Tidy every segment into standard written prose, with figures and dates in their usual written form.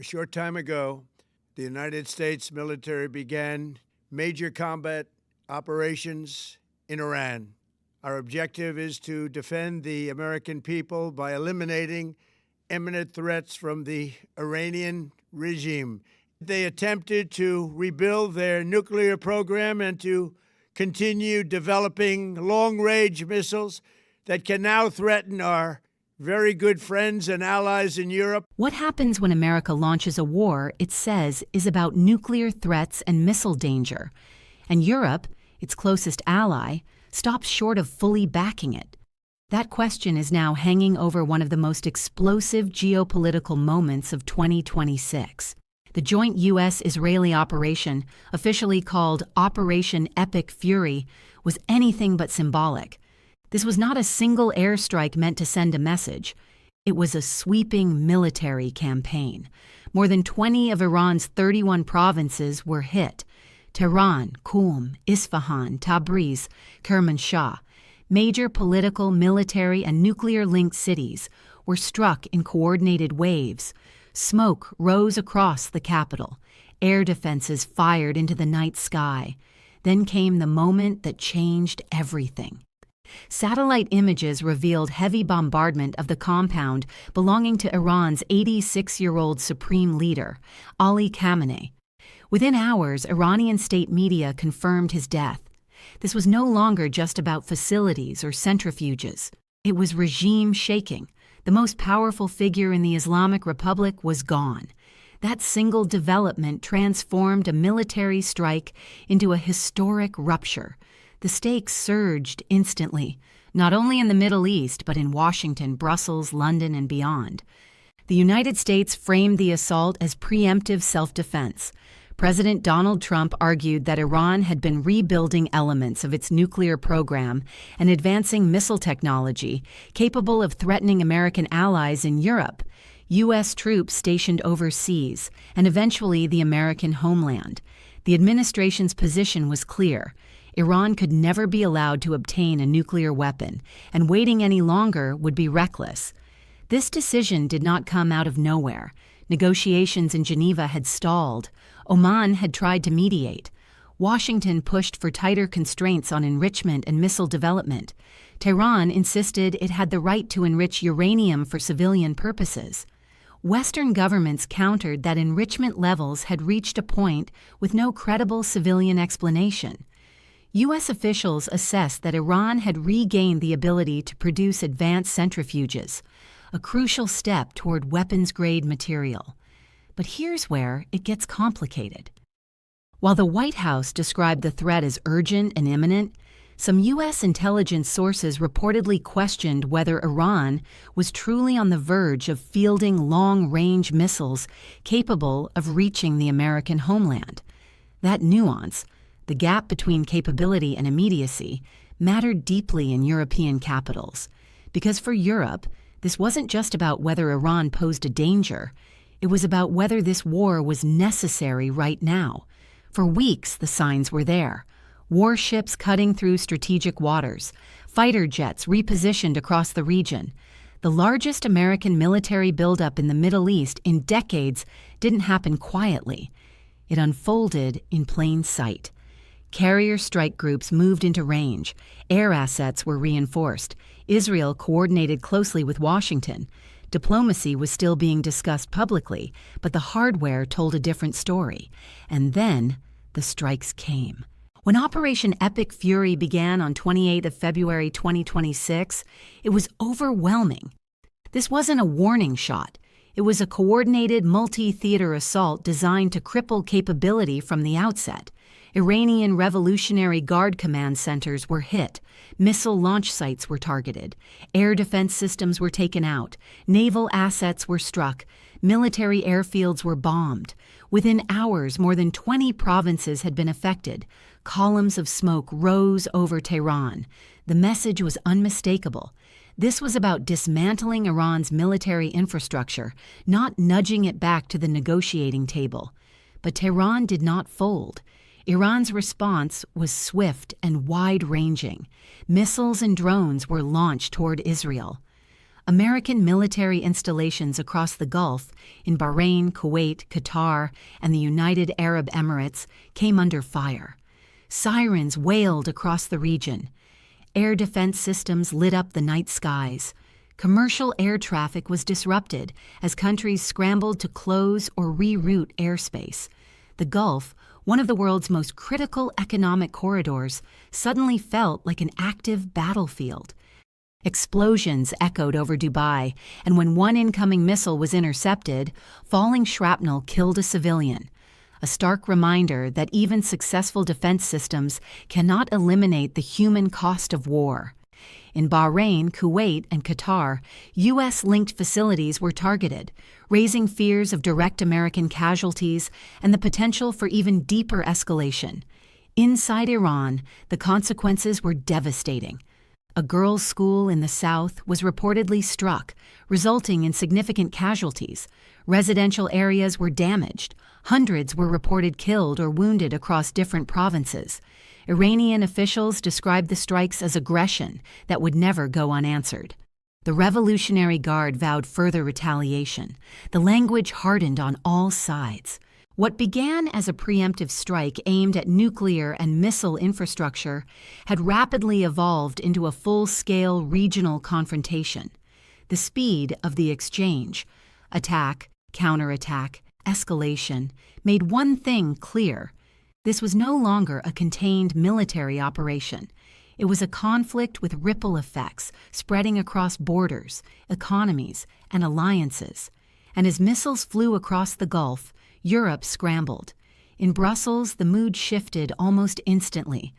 A short time ago, the United States military began major combat operations in Iran. Our objective is to defend the American people by eliminating imminent threats from the Iranian regime. They attempted to rebuild their nuclear program and to continue developing long-range missiles that can now threaten our very good friends and allies in Europe. What happens when America launches a war it says is about nuclear threats and missile danger? And Europe, its closest ally, stops short of fully backing it. That question is now hanging over one of the most explosive geopolitical moments of 2026. The joint U.S.-Israeli operation, officially called Operation Epic Fury, was anything but symbolic. This was not a single airstrike meant to send a message. It was a sweeping military campaign. More than 20 of Iran's 31 provinces were hit. Tehran, Qum, Isfahan, Tabriz, Kermanshah, major political, military, and nuclear-linked cities, were struck in coordinated waves. Smoke rose across the capital. Air defenses fired into the night sky. Then came the moment that changed everything. Satellite images revealed heavy bombardment of the compound belonging to Iran's 86-year-old Supreme Leader, Ali Khamenei. Within hours, Iranian state media confirmed his death. This was no longer just about facilities or centrifuges. It was regime shaking. The most powerful figure in the Islamic Republic was gone. That single development transformed a military strike into a historic rupture. The stakes surged instantly, not only in the Middle East, but in Washington, Brussels, London, and beyond. The United States framed the assault as preemptive self-defense. President Donald Trump argued that Iran had been rebuilding elements of its nuclear program and advancing missile technology capable of threatening American allies in Europe, U.S. troops stationed overseas, and eventually the American homeland. The administration's position was clear. Iran could never be allowed to obtain a nuclear weapon, and waiting any longer would be reckless. This decision did not come out of nowhere. Negotiations in Geneva had stalled. Oman had tried to mediate. Washington pushed for tighter constraints on enrichment and missile development. Tehran insisted it had the right to enrich uranium for civilian purposes. Western governments countered that enrichment levels had reached a point with no credible civilian explanation. U.S. officials assessed that Iran had regained the ability to produce advanced centrifuges, a crucial step toward weapons-grade material. But here's where it gets complicated. While the White House described the threat as urgent and imminent, some U.S. intelligence sources reportedly questioned whether Iran was truly on the verge of fielding long-range missiles capable of reaching the American homeland. That nuance, the gap between capability and immediacy, mattered deeply in European capitals. Because for Europe, this wasn't just about whether Iran posed a danger. It was about whether this war was necessary right now. For weeks, the signs were there. Warships cutting through strategic waters, fighter jets repositioned across the region. The largest American military buildup in the Middle East in decades didn't happen quietly. It unfolded in plain sight. Carrier strike groups moved into range. Air assets were reinforced. Israel coordinated closely with Washington. Diplomacy was still being discussed publicly, but the hardware told a different story. And then the strikes came. When Operation Epic Fury began on 28th of February 2026, it was overwhelming. This wasn't a warning shot. It was a coordinated multi-theater assault designed to cripple capability from the outset. Iranian Revolutionary Guard command centers were hit. Missile launch sites were targeted. Air defense systems were taken out. Naval assets were struck. Military airfields were bombed. Within hours, more than 20 provinces had been affected. Columns of smoke rose over Tehran. The message was unmistakable. This was about dismantling Iran's military infrastructure, not nudging it back to the negotiating table. But Tehran did not fold. Iran's response was swift and wide-ranging. Missiles and drones were launched toward Israel. American military installations across the Gulf, in Bahrain, Kuwait, Qatar, and the United Arab Emirates, came under fire. Sirens wailed across the region. Air defense systems lit up the night skies. Commercial air traffic was disrupted as countries scrambled to close or reroute airspace. The Gulf, one of the world's most critical economic corridors, suddenly felt like an active battlefield. Explosions echoed over Dubai, and when one incoming missile was intercepted, falling shrapnel killed a civilian. A stark reminder that even successful defense systems cannot eliminate the human cost of war. In Bahrain, Kuwait, and Qatar, U.S.-linked facilities were targeted, raising fears of direct American casualties and the potential for even deeper escalation. Inside Iran, the consequences were devastating. A girls' school in the south was reportedly struck, resulting in significant casualties. Residential areas were damaged. Hundreds were reported killed or wounded across different provinces. Iranian officials described the strikes as aggression that would never go unanswered. The Revolutionary Guard vowed further retaliation. The language hardened on all sides. What began as a preemptive strike aimed at nuclear and missile infrastructure had rapidly evolved into a full-scale regional confrontation. The speed of the exchange, attack, counterattack, escalation, made one thing clear. This was no longer a contained military operation. It was a conflict with ripple effects spreading across borders, economies, and alliances. And as missiles flew across the Gulf, Europe scrambled. In Brussels, the mood shifted almost instantly.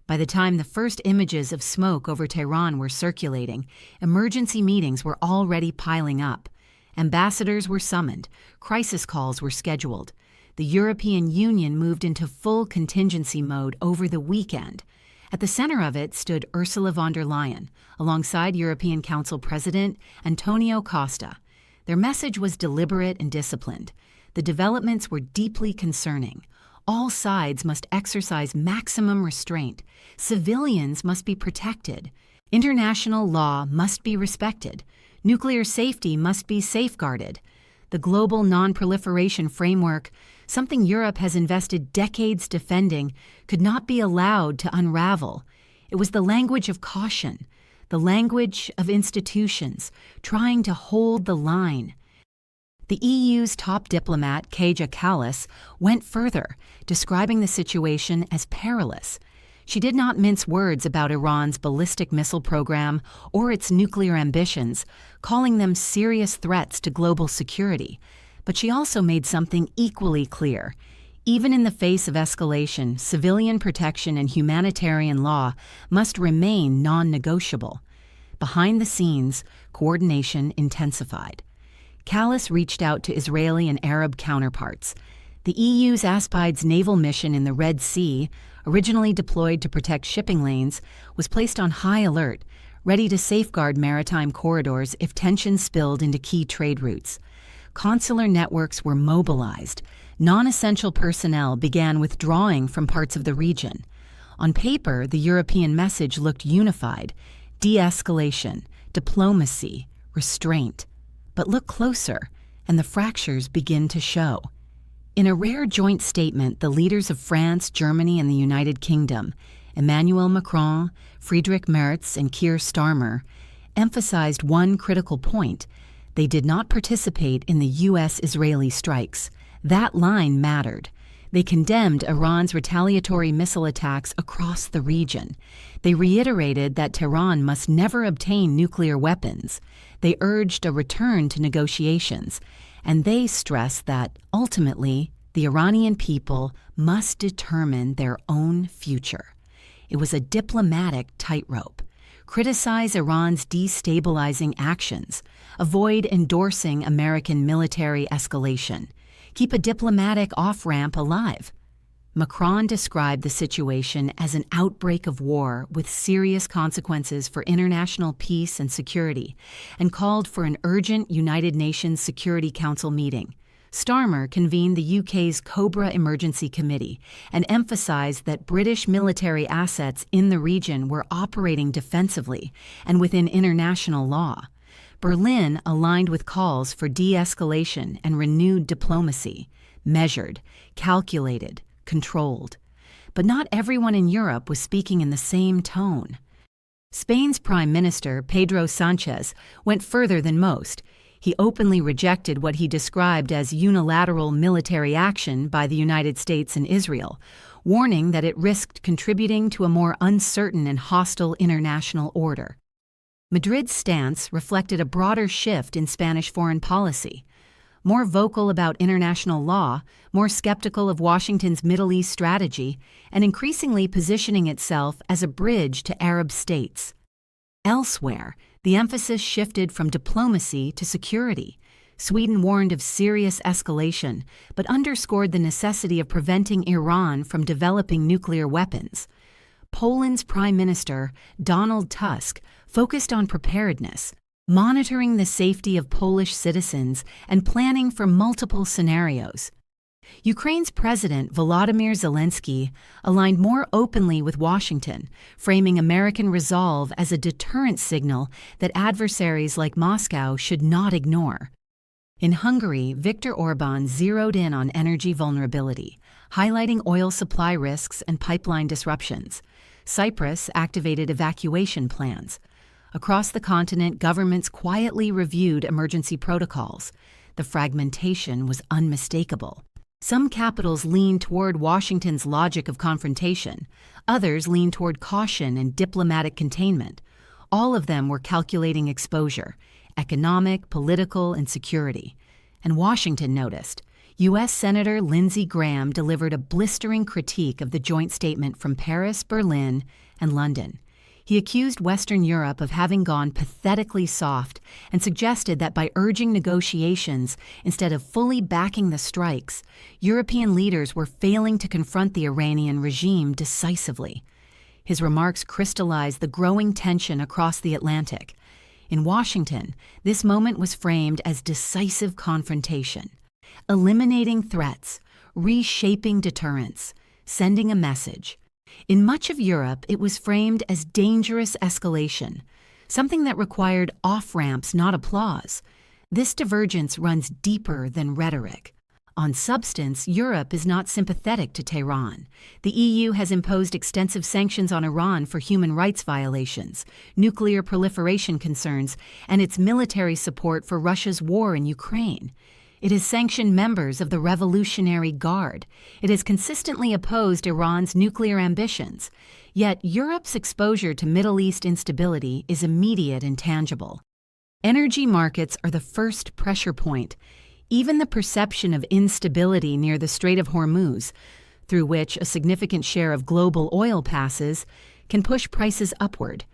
By the time the first images of smoke over Tehran were circulating, emergency meetings were already piling up. Ambassadors were summoned, crisis calls were scheduled. The European Union moved into full contingency mode over the weekend. At the center of it stood Ursula von der Leyen, alongside European Council President Antonio Costa. Their message was deliberate and disciplined. The developments were deeply concerning. All sides must exercise maximum restraint. Civilians must be protected. International law must be respected. Nuclear safety must be safeguarded. The global non-proliferation framework, something Europe has invested decades defending, could not be allowed to unravel. It was the language of caution, the language of institutions trying to hold the line. The EU's top diplomat, Kaja Kallas, went further, describing the situation as perilous. She did not mince words about Iran's ballistic missile program or its nuclear ambitions, calling them serious threats to global security. But she also made something equally clear. Even in the face of escalation, civilian protection and humanitarian law must remain non-negotiable. Behind the scenes, coordination intensified. Kallas reached out to Israeli and Arab counterparts. The EU's Aspides naval mission in the Red Sea, originally deployed to protect shipping lanes, was placed on high alert, ready to safeguard maritime corridors if tensions spilled into key trade routes. Consular networks were mobilized. Non-essential personnel began withdrawing from parts of the region. On paper, the European message looked unified: de-escalation, diplomacy, restraint. But look closer, and the fractures begin to show. In a rare joint statement, the leaders of France, Germany, and the United Kingdom, Emmanuel Macron, Friedrich Merz, and Keir Starmer, emphasized one critical point: they did not participate in the U.S.-Israeli strikes. That line mattered. They condemned Iran's retaliatory missile attacks across the region. They reiterated that Tehran must never obtain nuclear weapons. They urged a return to negotiations. And they stressed that, ultimately, the Iranian people must determine their own future. It was a diplomatic tightrope. Criticize Iran's destabilizing actions. Avoid endorsing American military escalation. Keep a diplomatic off-ramp alive. Macron described the situation as an outbreak of war with serious consequences for international peace and security, and called for an urgent United Nations Security Council meeting. Starmer convened the UK's Cobra Emergency Committee and emphasized that British military assets in the region were operating defensively and within international law. Berlin aligned with calls for de-escalation and renewed diplomacy, measured, calculated, controlled. But not everyone in Europe was speaking in the same tone. Spain's Prime Minister, Pedro Sanchez, went further than most. He openly rejected what he described as unilateral military action by the United States and Israel, warning that it risked contributing to a more uncertain and hostile international order. Madrid's stance reflected a broader shift in Spanish foreign policy. More vocal about international law, more skeptical of Washington's Middle East strategy, and increasingly positioning itself as a bridge to Arab states. Elsewhere, the emphasis shifted from diplomacy to security. Sweden warned of serious escalation, but underscored the necessity of preventing Iran from developing nuclear weapons. Poland's Prime Minister, Donald Tusk, focused on preparedness, monitoring the safety of Polish citizens and planning for multiple scenarios. Ukraine's President Volodymyr Zelensky aligned more openly with Washington, framing American resolve as a deterrent signal that adversaries like Moscow should not ignore. In Hungary, Viktor Orban zeroed in on energy vulnerability, highlighting oil supply risks and pipeline disruptions. Cyprus activated evacuation plans. Across the continent, governments quietly reviewed emergency protocols. The fragmentation was unmistakable. Some capitals leaned toward Washington's logic of confrontation. Others leaned toward caution and diplomatic containment. All of them were calculating exposure, economic, political, and security. And Washington noticed. U.S. Senator Lindsey Graham delivered a blistering critique of the joint statement from Paris, Berlin, and London. He accused Western Europe of having gone pathetically soft and suggested that by urging negotiations instead of fully backing the strikes, European leaders were failing to confront the Iranian regime decisively. His remarks crystallized the growing tension across the Atlantic. In Washington, this moment was framed as decisive confrontation, eliminating threats, reshaping deterrence, sending a message. In much of Europe, it was framed as dangerous escalation, something that required off-ramps, not applause. This divergence runs deeper than rhetoric. On substance, Europe is not sympathetic to Tehran. The EU has imposed extensive sanctions on Iran for human rights violations, nuclear proliferation concerns, and its military support for Russia's war in Ukraine. It has sanctioned members of the Revolutionary Guard. It has consistently opposed Iran's nuclear ambitions. Yet Europe's exposure to Middle East instability is immediate and tangible. Energy markets are the first pressure point. Even the perception of instability near the Strait of Hormuz, through which a significant share of global oil passes, can push prices upward.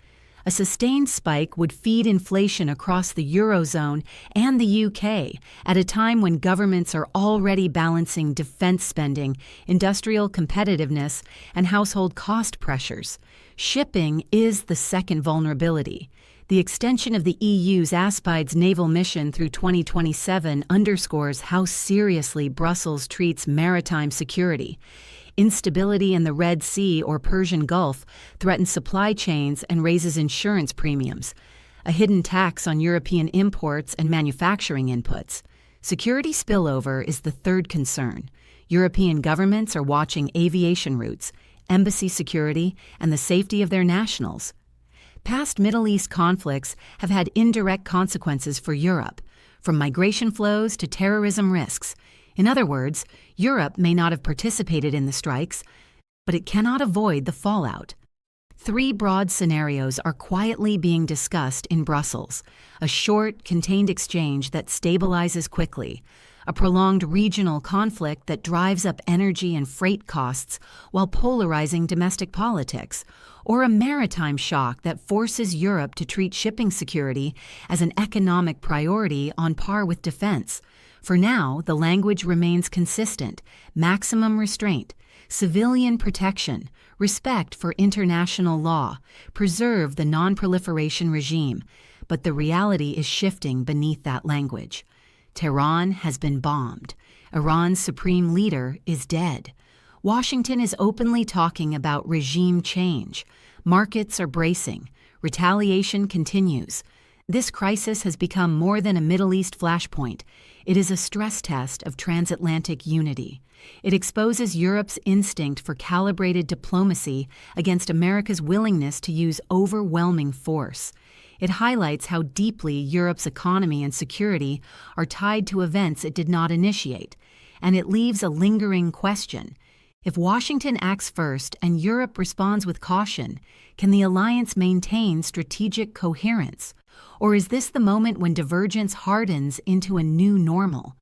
A sustained spike would feed inflation across the Eurozone and the UK at a time when governments are already balancing defense spending, industrial competitiveness, and household cost pressures. Shipping is the second vulnerability. The extension of the EU's Aspides naval mission through 2027 underscores how seriously Brussels treats maritime security. Instability in the Red Sea or Persian Gulf threatens supply chains and raises insurance premiums. A hidden tax on European imports and manufacturing inputs. Security spillover is the third concern. European governments are watching aviation routes, embassy security, and the safety of their nationals. Past Middle East conflicts have had indirect consequences for Europe, from migration flows to terrorism risks. In other words, Europe may not have participated in the strikes, but it cannot avoid the fallout. Three broad scenarios are quietly being discussed in Brussels: a short, contained exchange that stabilizes quickly, a prolonged regional conflict that drives up energy and freight costs while polarizing domestic politics, or a maritime shock that forces Europe to treat shipping security as an economic priority on par with defense. For now, the language remains consistent: maximum restraint, civilian protection, respect for international law, preserve the non-proliferation regime. But the reality is shifting beneath that language. Tehran has been bombed. Iran's supreme leader is dead. Washington is openly talking about regime change. Markets are bracing. Retaliation continues. This crisis has become more than a Middle East flashpoint. It is a stress test of transatlantic unity. It exposes Europe's instinct for calibrated diplomacy against America's willingness to use overwhelming force. It highlights how deeply Europe's economy and security are tied to events it did not initiate. And it leaves a lingering question. If Washington acts first and Europe responds with caution, can the alliance maintain strategic coherence? Or is this the moment when divergence hardens into a new normal?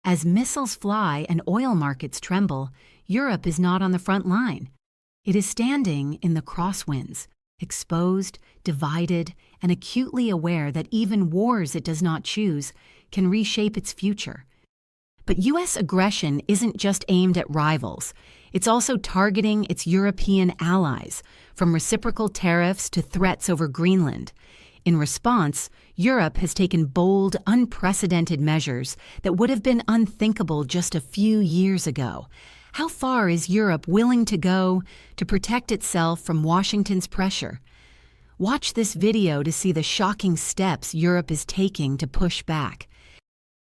As missiles fly and oil markets tremble, Europe is not on the front line. It is standing in the crosswinds, exposed, divided, and acutely aware that even wars it does not choose can reshape its future. But U.S. aggression isn't just aimed at rivals. It's also targeting its European allies, from reciprocal tariffs to threats over Greenland. In response, Europe has taken bold, unprecedented measures that would have been unthinkable just a few years ago. How far is Europe willing to go to protect itself from Washington's pressure? Watch this video to see the shocking steps Europe is taking to push back.